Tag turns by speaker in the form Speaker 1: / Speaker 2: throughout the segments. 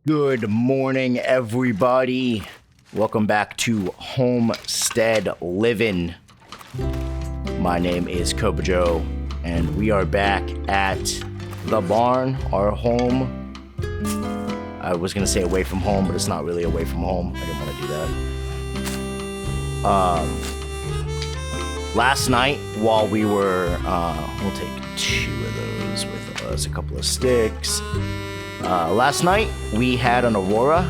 Speaker 1: Good morning, everybody. Welcome back to Homestead Livin. My name is Kobojo, and we are back at the barn, our home. I was gonna say away from home, but it's not really away from home. I didn't want to do that. Last night, while we were, we'll take 2 of those with us, a couple of sticks. Last night, we had an aurora.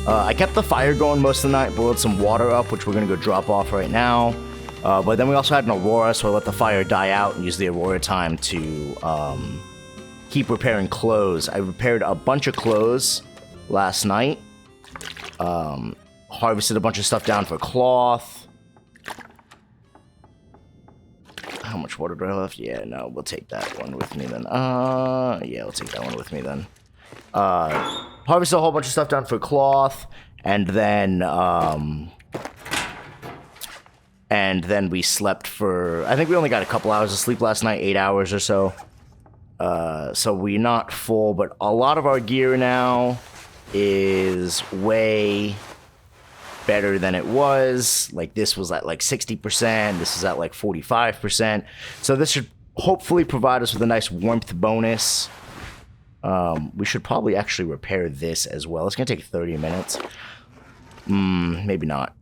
Speaker 1: I kept the fire going most of the night, boiled some water up, which we're going to go drop off right now. But then we also had an aurora, so I let the fire die out and use the aurora time to keep repairing clothes. I repaired a bunch of clothes last night. Harvested a bunch of stuff down for cloth. How much water do I have left? Yeah, no, we'll take that one with me then. Yeah, we'll take that one with me then. Harvested a whole bunch of stuff down for cloth, and then we slept for, I think we only got a couple hours of sleep last night, 8 hours or so. So we're not full, but a lot of our gear now is way better than it was. Like, this was at like 60%, this is at like 45%. So this should hopefully provide us with a nice warmth bonus. We should probably actually repair this as well. It's gonna take 30 minutes. Maybe not.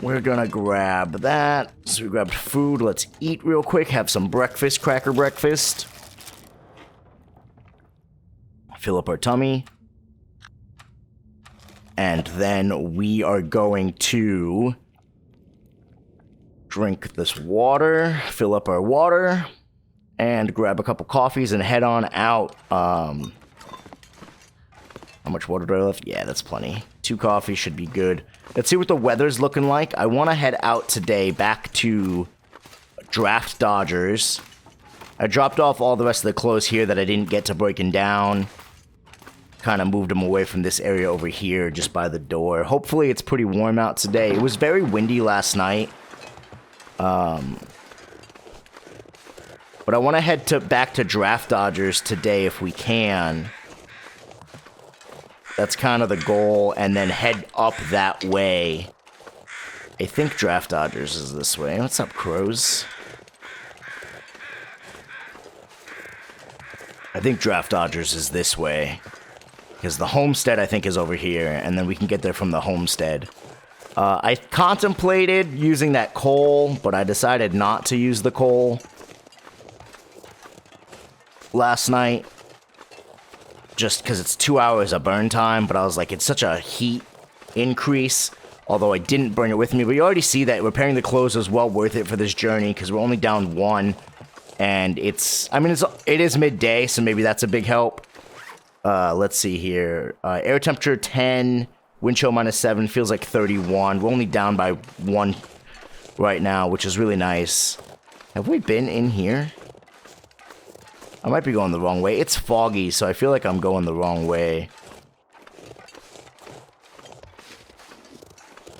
Speaker 1: We're gonna grab that. So we grabbed food. Let's eat real quick. Have some breakfast, cracker breakfast. Fill up our tummy. And then we are going to drink this water, fill up our water, and grab a couple coffees and head on out. How much water do I have left? Yeah, that's plenty. 2 coffees should be good. Let's see what the weather's looking like. I want to head out today back to Draft Dodgers. I dropped off all the rest of the clothes here that I didn't get to breaking down. Kind of moved them away from this area over here just by the door. Hopefully it's pretty warm out today. It was very windy last night. But I want to head back to Draft Dodgers today if we can. That's kind of the goal, and then head up that way. I think Draft Dodgers is this way. What's up, crows? I think Draft Dodgers is this way. Because the Homestead, I think, is over here, and then we can get there from the Homestead. I contemplated using that coal, but I decided not to use the coal last night. Just because it's 2 hours of burn time, but I was like, it's such a heat increase. Although I didn't bring it with me, but you already see that repairing the clothes is well worth it for this journey, because we're only down 1. And it is midday, so maybe that's a big help. Let's see here. Air temperature 10, wind chill -7, feels like 31. We're only down by 1 right now, which is really nice. Have we been in here? I might be going the wrong way. It's foggy, so I feel like I'm going the wrong way.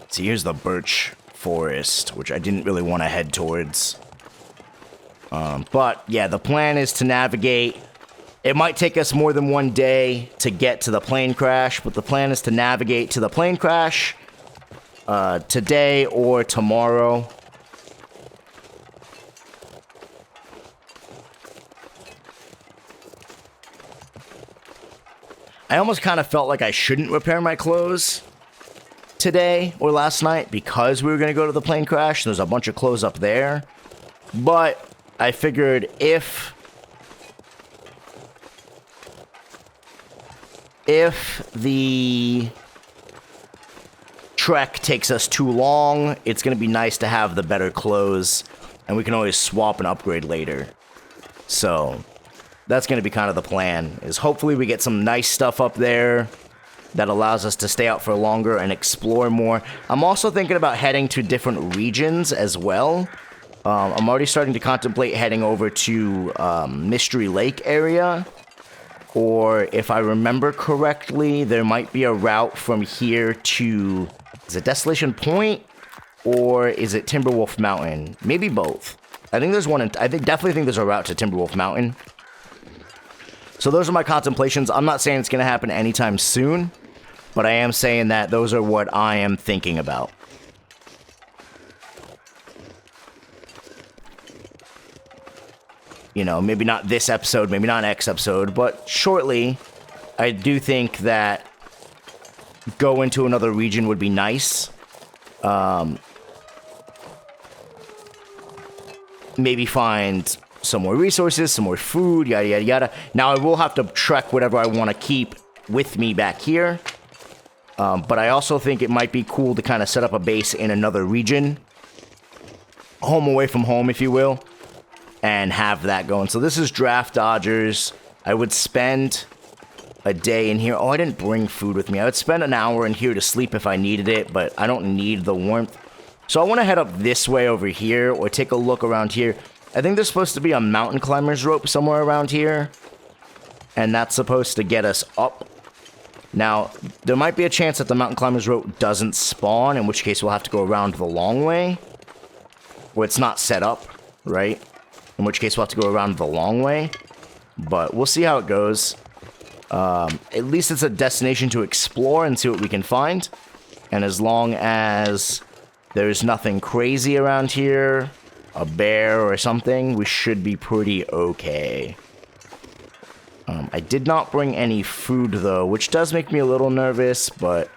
Speaker 1: See, here's the birch forest, which I didn't really want to head towards. But, yeah, the plan is to navigate. It might take us more than 1 day to get to the plane crash, but the plan is to navigate to the plane crash today or tomorrow. I almost kind of felt like I shouldn't repair my clothes today or last night because we were going to go to the plane crash. There's a bunch of clothes up there. But I figured if the trek takes us too long, it's going to be nice to have the better clothes, and we can always swap and upgrade later. So that's going to be kind of the plan, is hopefully we get some nice stuff up there that allows us to stay out for longer and explore more. I'm also thinking about heading to different regions as well. I'm already starting to contemplate heading over to Mystery Lake area. Or if I remember correctly, there might be a route from here to, is it Desolation Point? Or is it Timberwolf Mountain? Maybe both. I think there's one, I definitely think there's a route to Timberwolf Mountain. So So those are my contemplations. I'm not saying it's going to happen anytime soon, but I am saying that those are what I am thinking about. You know, maybe not this episode, maybe not next episode, but shortly, I do think that go into another region would be nice. Maybe find some more resources, some more food, yada, yada, yada. Now, I will have to trek whatever I want to keep with me back here. But I also think it might be cool to kind of set up a base in another region. Home away from home, if you will. And have that going. So this is Draft Dodgers. I would spend a day in here. Oh, I didn't bring food with me. I would spend an hour in here to sleep if I needed it, but I don't need the warmth. So I want to head up this way over here, or take a look around here. I think there's supposed to be a mountain climber's rope somewhere around here. And that's supposed to get us up. Now, there might be a chance that the mountain climber's rope doesn't spawn, in which case we'll have to go around the long way. Where it's not set up, right? In which case we'll have to go around the long way. But we'll see how it goes. At least it's a destination to explore and see what we can find. And as long as there's nothing crazy around here, a bear or something, we should be pretty okay. I did not bring any food, though, which does make me a little nervous, but...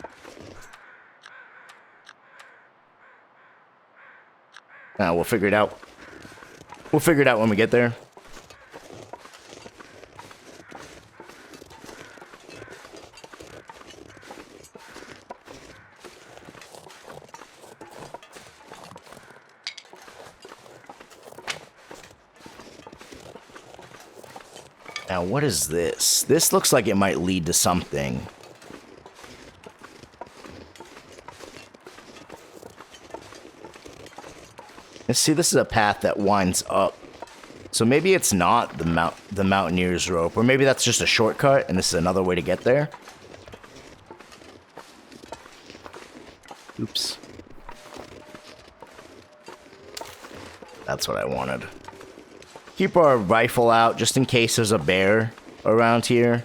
Speaker 1: we'll figure it out. We'll figure it out when we get there. Now, what is this? This looks like it might lead to something. Let's see, this is a path that winds up. So maybe it's not the Mountaineer's Rope, or maybe that's just a shortcut, and this is another way to get there. Oops. That's what I wanted. Keep our rifle out, just in case there's a bear around here.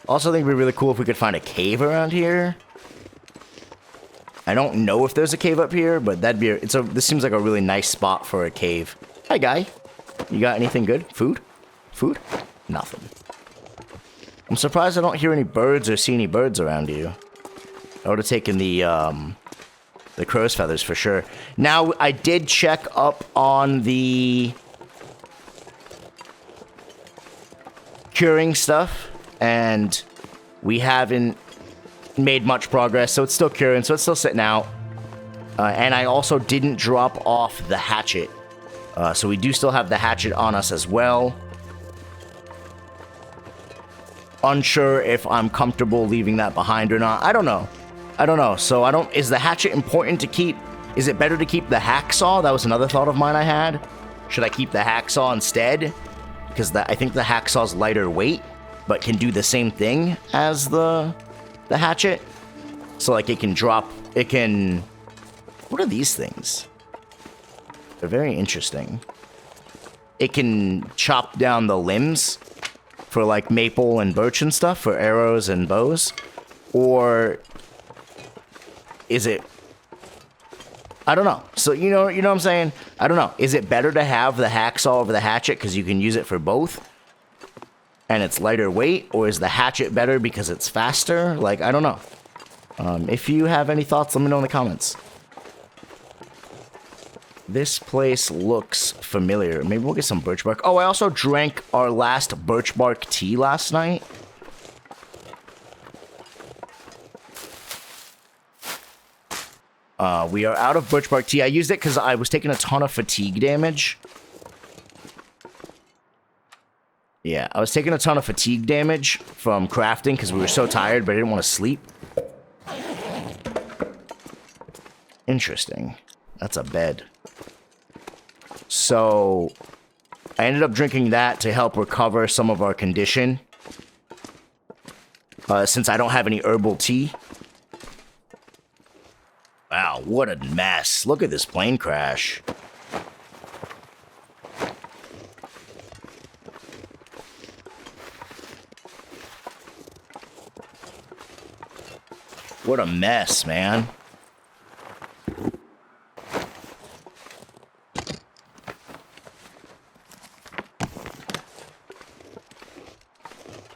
Speaker 1: Also, I think it'd be really cool if we could find a cave around here. I don't know if there's a cave up here, but that'd be this seems like a really nice spot for a cave. Hi, guy. You got anything good? Food? Food? Nothing. I'm surprised I don't hear any birds or see any birds around you. I would have taken the crow's feathers for sure. Now, I did check up on the curing stuff, and we haven't made much progress, so it's still curing, so it's still sitting out. And I also didn't drop off the hatchet. So we do still have the hatchet on us as well. Unsure if I'm comfortable leaving that behind or not. I don't know. So is the hatchet important to keep? Is it better to keep the hacksaw? That was another thought of mine I had. Should I keep the hacksaw instead? Because I think the hacksaw's lighter weight, but can do the same thing as the hatchet. So like it can drop, what are these things? They're very interesting. It can chop down the limbs for like maple and birch and stuff for arrows and bows. Or is it, I don't know. So you know what I'm saying? I don't know. Is it better to have the hacksaw over the hatchet because you can use it for both? And it's lighter weight, or is the hatchet better because it's faster? Like, I don't know. If you have any thoughts, let me know in the comments. This place looks familiar. Maybe we'll get some birch bark. Oh, I also drank our last birch bark tea last night. We are out of birch bark tea. I used it because I was taking a ton of fatigue damage. Yeah, I was taking a ton of fatigue damage from crafting because we were so tired, but I didn't want to sleep. Interesting. That's a bed. So, I ended up drinking that to help recover some of our condition. Since I don't have any herbal tea. Wow, what a mess. Look at this plane crash. What a mess, man.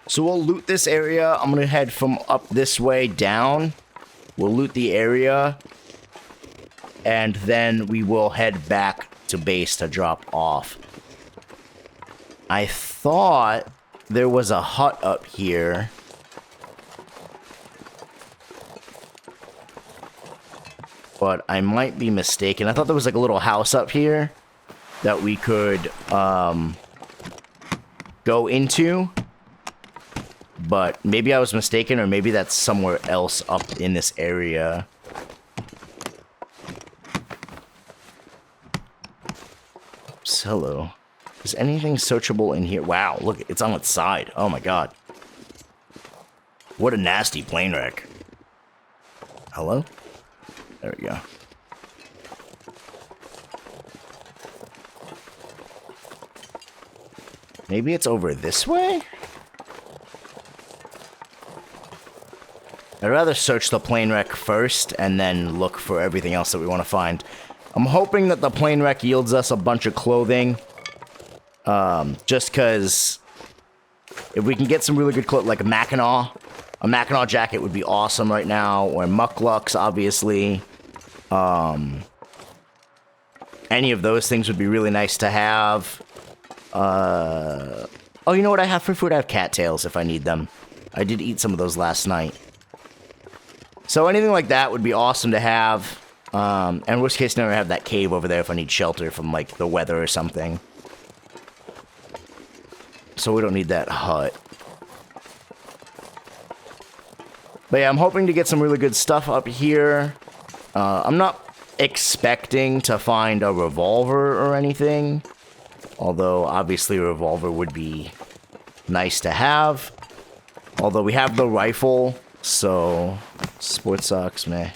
Speaker 1: So we'll loot this area. I'm gonna head from up this way down. We'll loot the area. And then we will head back to base to drop off. I thought there was a hut up here. But I might be mistaken. I thought there was like a little house up here that we could go into. But maybe I was mistaken, or maybe that's somewhere else up in this area. Oops, hello. Is anything searchable in here? Wow, look, it's on its side. Oh my god. What a nasty plane wreck. Hello? There we go. Maybe it's over this way? I'd rather search the plane wreck first and then look for everything else that we want to find. I'm hoping that the plane wreck yields us a bunch of clothing. Just because if we can get some really good clothes, like a Mackinaw jacket would be awesome right now, or mucklucks, obviously. Any of those things would be really nice to have. Oh, you know what I have for food? I have cattails if I need them. I did eat some of those last night. So anything like that would be awesome to have. And worst case scenario, I have that cave over there if I need shelter from, like, the weather or something. So we don't need that hut. But yeah, I'm hoping to get some really good stuff up here. I'm not expecting to find a revolver or anything. Although, obviously, a revolver would be nice to have. Although we have the rifle, so sports socks, meh.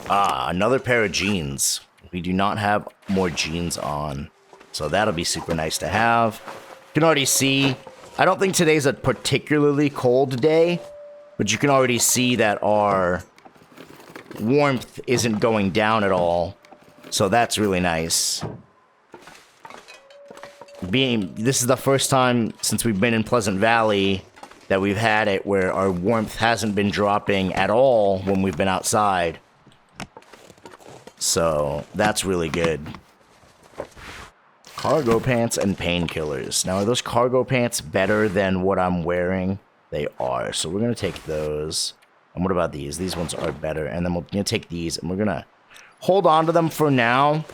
Speaker 1: Ah, another pair of jeans. We do not have more jeans on, so that'll be super nice to have. You can already see, I don't think today's a particularly cold day, but you can already see that our warmth isn't going down at all, so that's really nice. This is the first time since we've been in Pleasant Valley that we've had it where our warmth hasn't been dropping at all when we've been outside. So, that's really good. Cargo pants and painkillers. Now, are those cargo pants better than what I'm wearing? They are. So, we're going to take those. And what about these? These ones are better. And then we're going to take these and we're going to hold on to them for now.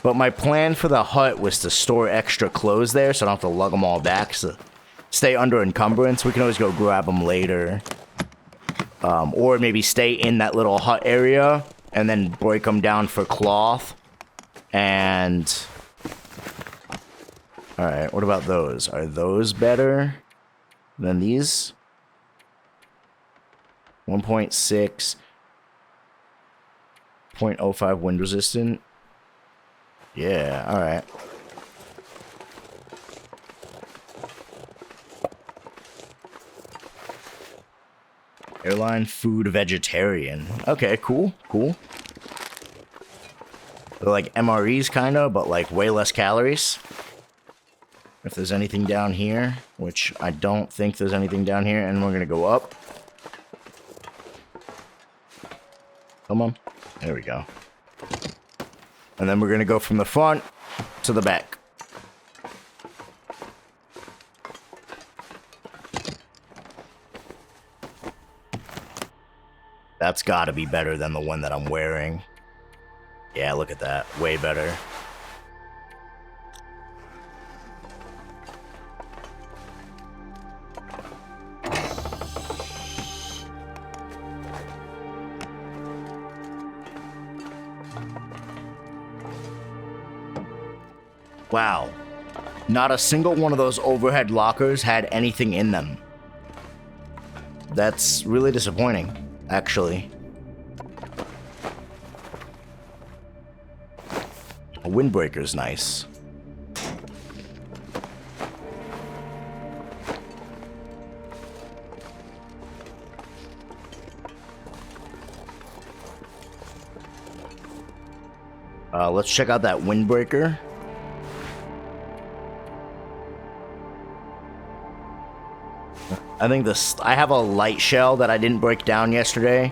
Speaker 1: But my plan for the hut was to store extra clothes there so I don't have to lug them all back. So, stay under encumbrance. We can always go grab them later. Or maybe stay in that little hut area and then break them down for cloth. And alright, what about those? Are those better than these? 1.6. 0.05 wind resistant. Yeah, alright. Airline food vegetarian. Okay, cool, cool. They're like MREs kind of, but like way less calories. If there's anything down here, which I don't think there's anything down here, and we're gonna go up. Come on. There we go. And then we're gonna go from the front to the back. That's gotta be better than the one that I'm wearing. Yeah, look at that. Way better. Wow. Not a single one of those overhead lockers had anything in them. That's really disappointing, actually. A windbreaker's nice. Let's check out that windbreaker. I think I have a light shell that I didn't break down yesterday.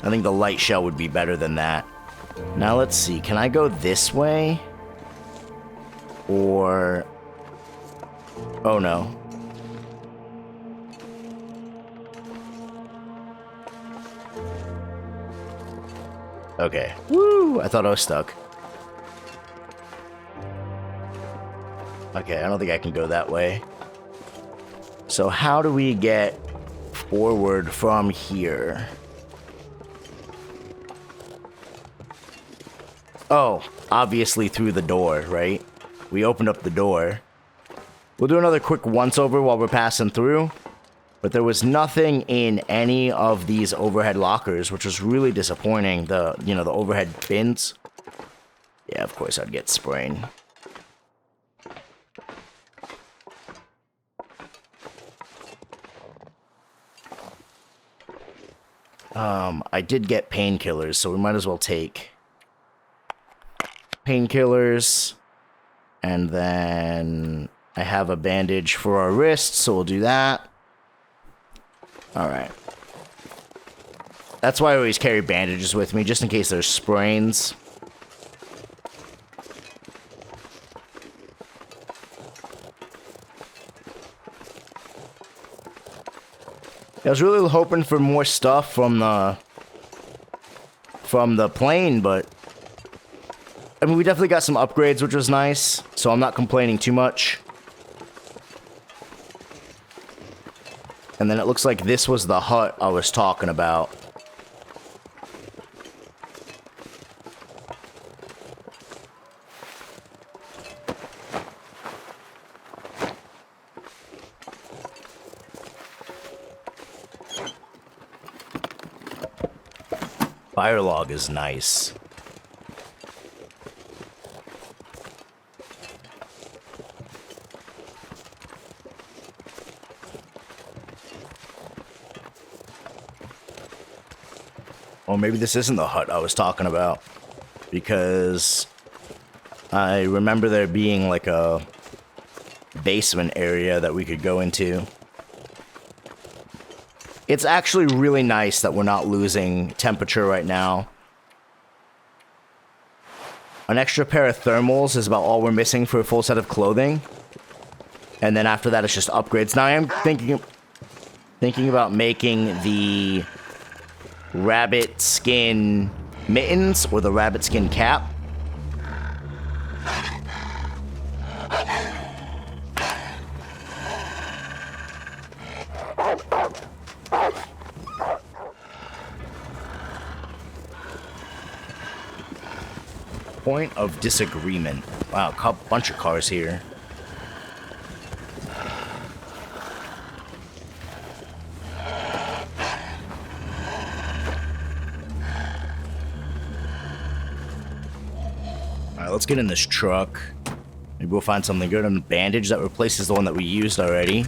Speaker 1: I think the light shell would be better than that. Now let's see, can I go this way? Or... oh no. Okay. Woo! I thought I was stuck. Okay, I don't think I can go that way. So how do we get forward from here? Oh, obviously through the door, right? We opened up the door. We'll do another quick once-over while we're passing through. But there was nothing in any of these overhead lockers, which was really disappointing. The overhead bins. Yeah, of course I'd get sprained. I did get painkillers, so we might as well take painkillers. And then I have a bandage for our wrists, so we'll do that. Alright. That's why I always carry bandages with me, just in case there's sprains. I was really hoping for more stuff from the plane, but I mean, we definitely got some upgrades, which was nice, so I'm not complaining too much. And then it looks like this was the hut I was talking about. Fire log is nice. Or maybe this isn't the hut I was talking about, because I remember there being like a basement area that we could go into. It's actually really nice that we're not losing temperature right now. An extra pair of thermals is about all we're missing for a full set of clothing. And then after that, it's just upgrades. Now I am thinking about making the rabbit skin mittens or the rabbit skin cap. Point of disagreement. Wow, a bunch of cars here. Alright, let's get in this truck. Maybe we'll find something good. A bandage that replaces the one that we used already.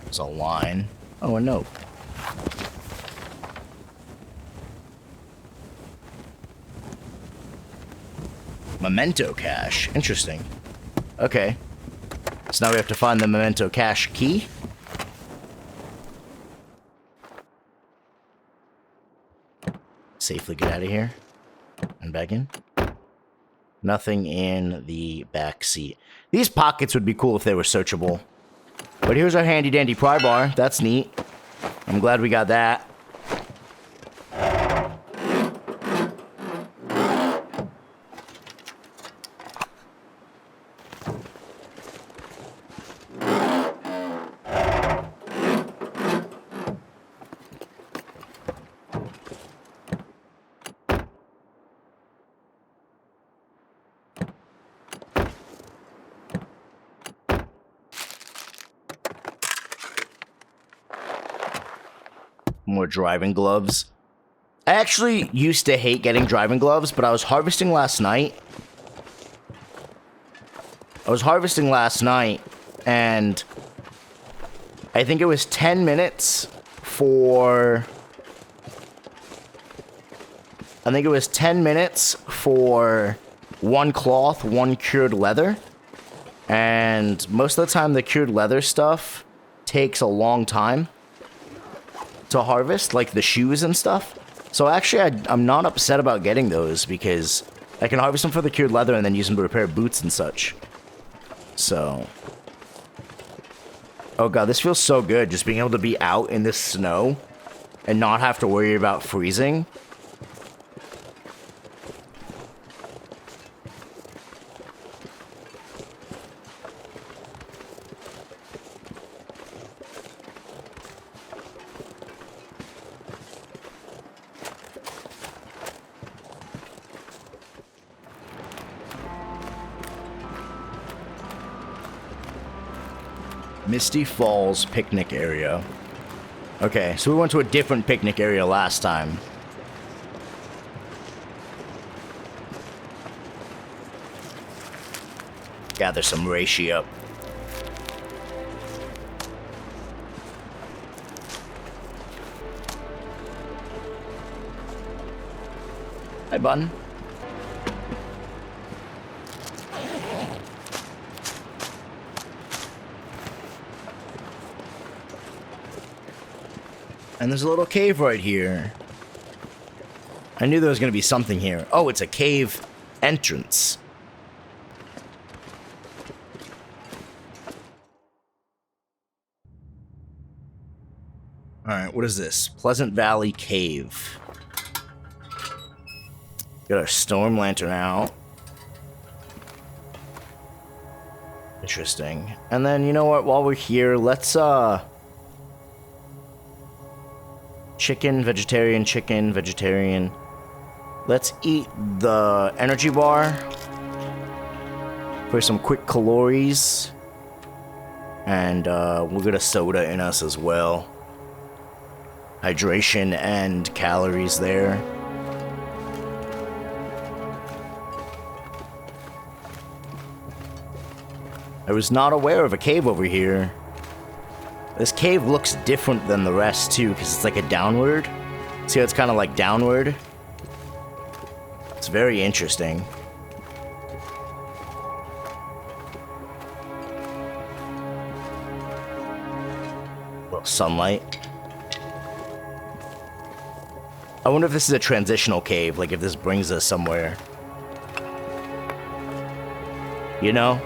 Speaker 1: There's a line. Oh, a note. Memento cache. Interesting. Okay. So now we have to find the memento cache key. Safely get out of here. And back in. Nothing in the back seat. These pockets would be cool if they were searchable. But here's our handy dandy pry bar. That's neat. I'm glad we got that. More driving gloves. I actually used to hate getting driving gloves, but I was harvesting last night. And I think it was 10 minutes for... one cloth, one cured leather. And most of the time, the cured leather stuff takes a long time to harvest, like the shoes and stuff. So actually, I'm not upset about getting those because I can harvest them for the cured leather and then use them to repair boots and such. So... Oh god, this feels so good, just being able to be out in this snow and not have to worry about freezing. Misty Falls picnic area. Okay, so we went to a different picnic area last time. Gather some ratio. Hi, button. And there's a little cave right here. I knew there was going to be something here. Oh, it's a cave entrance. Alright, what is this? Pleasant Valley Cave. Got our storm lantern out. Interesting. And then, you know what? While we're here, let's, chicken, vegetarian. Let's eat the energy bar for some quick calories. And we'll get a soda in us as well. Hydration and calories there. I was not aware of a cave over here. This cave looks different than the rest, too, because it's like a downward. See how it's kind of like downward? It's very interesting. A little sunlight. I wonder if this is a transitional cave, like if this brings us somewhere. You know?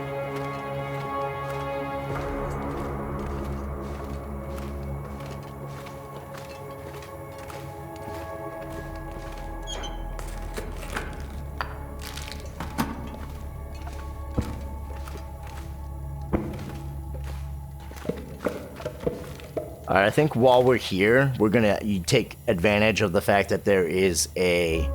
Speaker 1: Alright, I think while we're here, we're gonna take advantage of the fact that there is a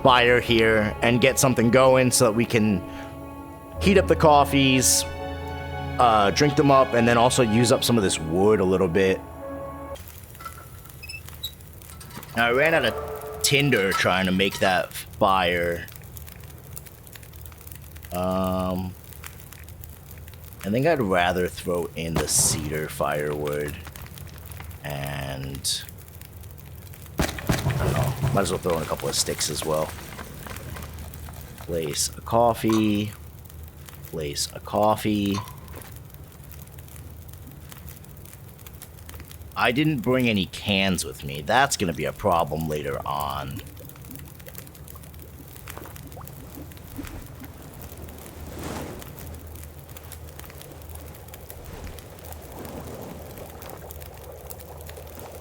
Speaker 1: fire here and get something going so that we can heat up the coffees, drink them up, and then also use up some of this wood a little bit. Now, I ran out of tinder trying to make that fire. I think I'd rather throw in the cedar firewood and I don't know, might as well throw in a couple of sticks as well. Place a coffee. I didn't bring any cans with me. That's gonna be a problem later on.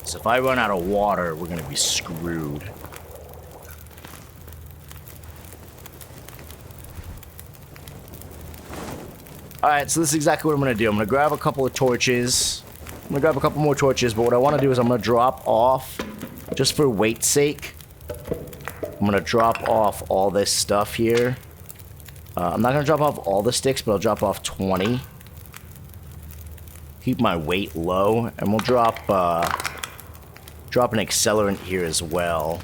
Speaker 1: So if I run out of water, we're gonna be screwed. Alright, so this is exactly what I'm gonna do. I'm gonna grab a couple of torches. I'm gonna grab a couple more torches, but what I wanna do is I'm gonna drop off, just for weight's sake, I'm gonna drop off all this stuff here. I'm not going to drop off all the sticks, but I'll drop off 20. Keep my weight low, and we'll drop an accelerant here as well.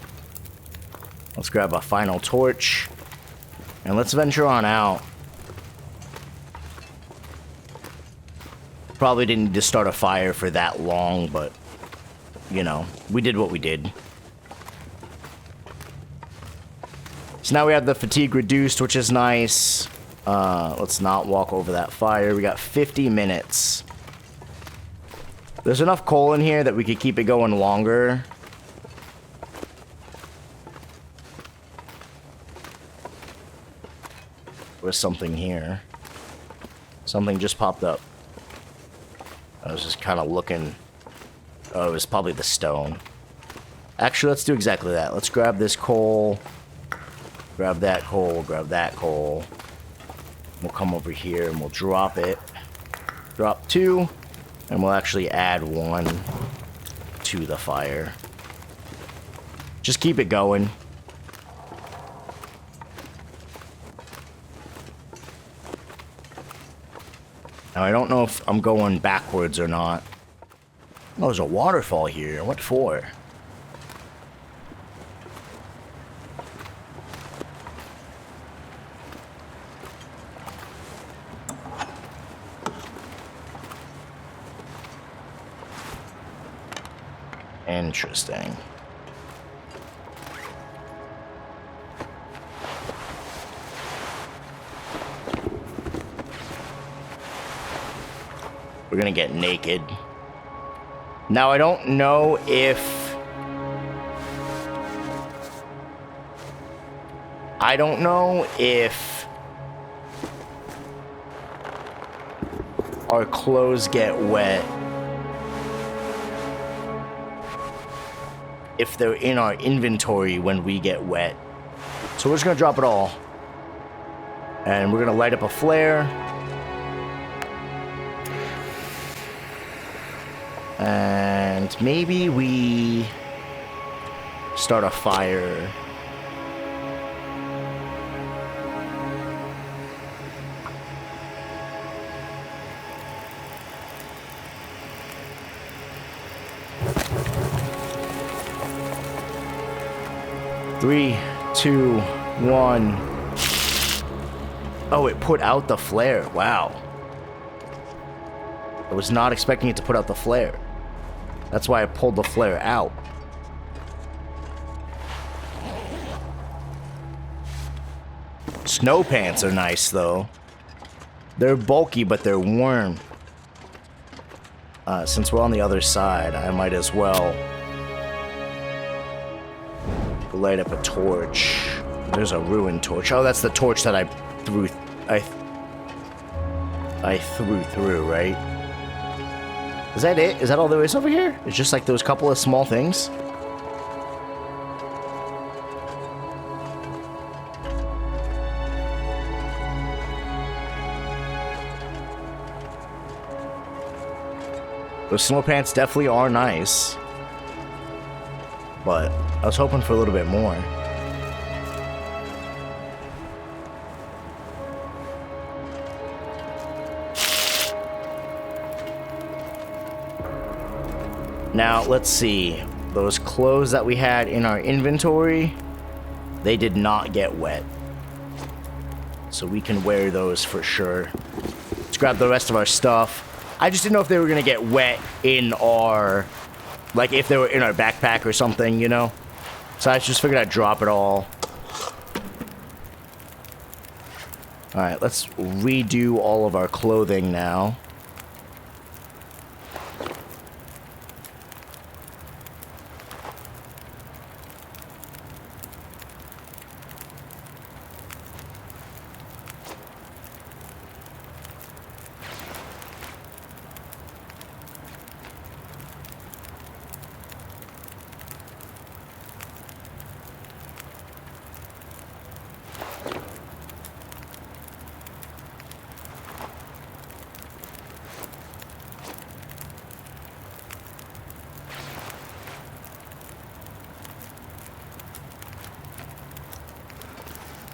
Speaker 1: Let's grab a final torch, and let's venture on out. Probably didn't need to start a fire for that long, but, you know, we did what we did. So now we have the fatigue reduced, which is nice. Let's not walk over that fire. We got 50 minutes. There's enough coal in here that we could keep it going longer. There's something here. Something just popped up. I was just kind of looking. Oh, it was probably the stone. Actually, let's do exactly that. Let's grab this coal. Grab that coal. Grab that coal. We'll come over here and we'll drop it. Drop 2. And we'll actually add 1 to the fire. Just keep it going. Now, I don't know if I'm going backwards or not. Oh, there's a waterfall here. What for? Interesting. We're gonna get naked. Now, I don't know if... our clothes get wet if they're in our inventory when we get wet. So we're just gonna drop it all. And we're gonna light up a flare. And maybe we start a fire. Three, 2, 1. Oh, it put out the flare. Wow. I was not expecting it to put out the flare. That's why I pulled the flare out. Snow pants are nice, though. They're bulky, but they're warm. Since we're on the other side, I might as well light up a torch. There's a ruined torch. Oh, that's the torch that I threw. I threw through, right? Is that it? Is that all there is over here? It's just like those couple of small things? Those snow pants definitely are nice. But I was hoping for a little bit more. Now, let's see. Those clothes that we had in our inventory, they did not get wet. So we can wear those for sure. Let's grab the rest of our stuff. I just didn't know if they were going to get wet in our... like, if they were in our backpack or something, you know? So I just figured I'd drop it all. Alright, let's redo all of our clothing now.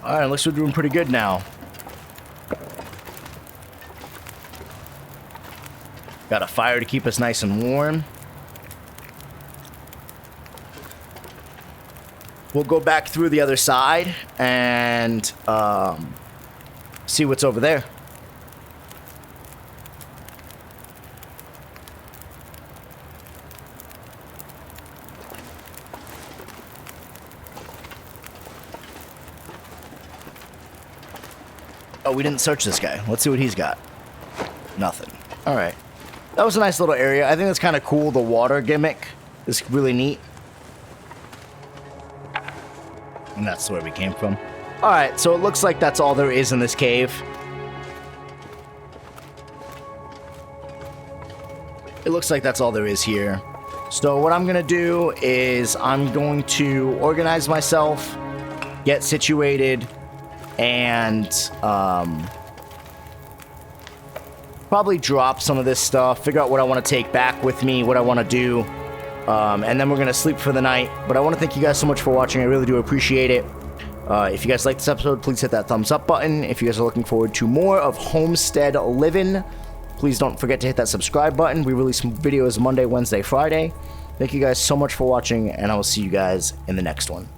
Speaker 1: Alright, looks like we're doing pretty good now. Got a fire to keep us nice and warm. We'll go back through the other side and see what's over there. Oh, we didn't search this guy. Let's see what he's got. Nothing. All right. That was a nice little area. I think that's kind of cool. The water gimmick is really neat. And that's where we came from. All right, so it looks like that's all there is in this cave. It looks like that's all there is here. So what I'm going to do is I'm going to organize myself, get situated, and probably drop some of this stuff, figure out what I want to take back with me, what I want to do, and then we're going to sleep for the night. But I want to thank you guys so much for watching. I really do appreciate it. If you guys like this episode, please hit that thumbs up button. If you guys are looking forward to more of Homestead Livin, please don't forget to hit that subscribe button. We release videos Monday, Wednesday, Friday. Thank you guys so much for watching, and I will see you guys in the next one.